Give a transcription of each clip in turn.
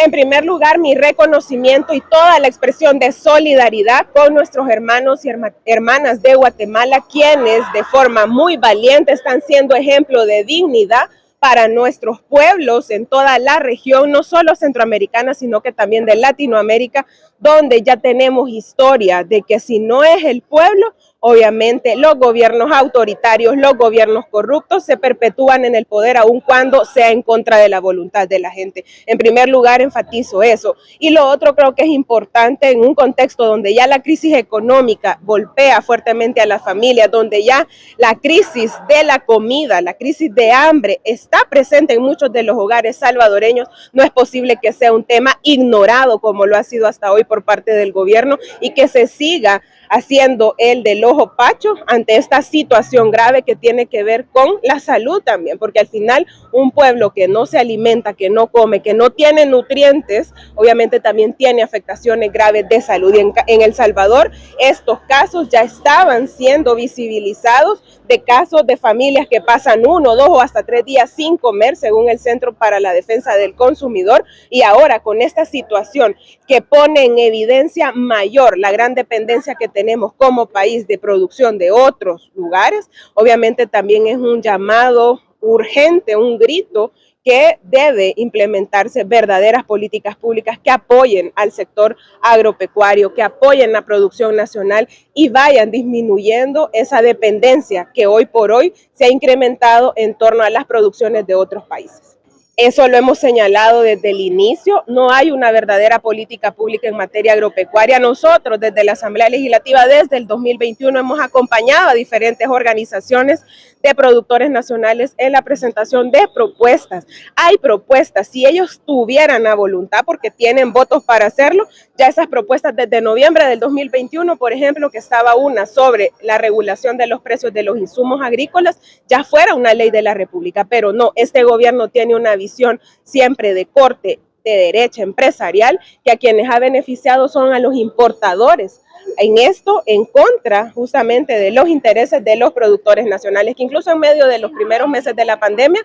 En primer lugar, mi reconocimiento y toda la expresión de solidaridad con nuestros hermanos y hermanas de Guatemala, quienes de forma muy valiente están siendo ejemplo de dignidad para nuestros pueblos en toda la región, no solo centroamericana, sino que también de Latinoamérica, donde ya tenemos historia de que si no es el pueblo, obviamente los gobiernos autoritarios, los gobiernos corruptos se perpetúan en el poder aun cuando sea en contra de la voluntad de la gente. En primer lugar, enfatizo eso. Y lo otro creo que es importante en un contexto donde ya la crisis económica golpea fuertemente a las familias, donde ya la crisis de la comida, la crisis de hambre está presente en muchos de los hogares salvadoreños. No es posible que sea un tema ignorado como lo ha sido hasta hoy por parte del gobierno y que se siga haciendo el del ojo pacho ante esta situación grave que tiene que ver con la salud también, porque al final un pueblo que no se alimenta, que no come, que no tiene nutrientes, obviamente también tiene afectaciones graves de salud. Y en El Salvador estos casos ya estaban siendo visibilizados, de casos de familias que pasan 1, 2 o hasta 3 días sin comer, según el Centro para la Defensa del Consumidor, y ahora con esta situación que pone en evidencia mayor la gran dependencia que tenemos como país de producción de otros lugares, obviamente también es un llamado urgente, un grito que debe implementarse verdaderas políticas públicas que apoyen al sector agropecuario, que apoyen la producción nacional y vayan disminuyendo esa dependencia que hoy por hoy se ha incrementado en torno a las producciones de otros países. Eso lo hemos señalado desde el inicio, no hay una verdadera política pública en materia agropecuaria. Nosotros desde la Asamblea Legislativa desde el 2021 hemos acompañado a diferentes organizaciones de productores nacionales en la presentación de propuestas. Hay propuestas, si ellos tuvieran la voluntad, porque tienen votos para hacerlo, ya esas propuestas desde noviembre del 2021, por ejemplo, que estaba una sobre la regulación de los precios de los insumos agrícolas, ya fuera una ley de la República, pero no, este gobierno tiene una visión siempre de corte de derecha empresarial, que a quienes ha beneficiado son a los importadores. En esto, en contra justamente de los intereses de los productores nacionales, que incluso en medio de los primeros meses de la pandemia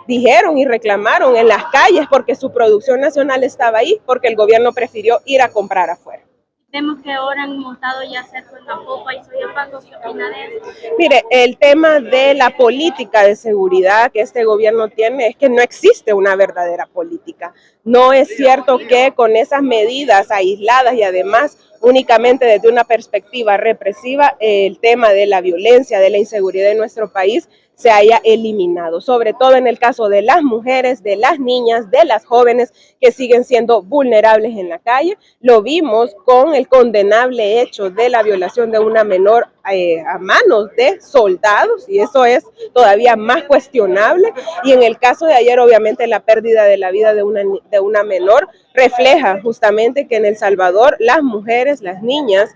dijeron y reclamaron en las calles porque su producción nacional estaba ahí, porque el gobierno prefirió ir a comprar afuera. Vemos que ahora han montado ya cerco en la popa y Soyapango. ¿Qué opina de eso? Mire, el tema de la política de seguridad que este gobierno tiene es que no existe una verdadera política. No es cierto que con esas medidas aisladas y además únicamente desde una perspectiva represiva, el tema de la violencia, de la inseguridad en nuestro país se haya eliminado, sobre todo en el caso de las mujeres, de las niñas, de las jóvenes que siguen siendo vulnerables en la calle. Lo vimos con el condenable hecho de la violación de una menor a manos de soldados, y eso es todavía más cuestionable. Y en el caso de ayer, obviamente, la pérdida de la vida de una menor refleja justamente que en El Salvador las mujeres, las niñas,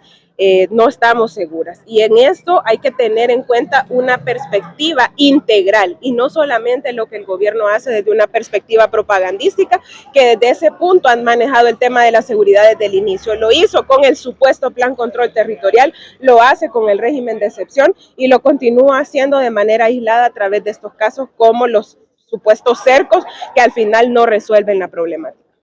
no estamos seguras. Y en esto hay que tener en cuenta una perspectiva integral y no solamente lo que el gobierno hace desde una perspectiva propagandística, que desde ese punto han manejado el tema de la seguridad desde el inicio. Lo hizo con el supuesto Plan Control Territorial, lo hace con el régimen de excepción y lo continúa haciendo de manera aislada a través de estos casos como los supuestos cercos que al final no resuelven la problemática.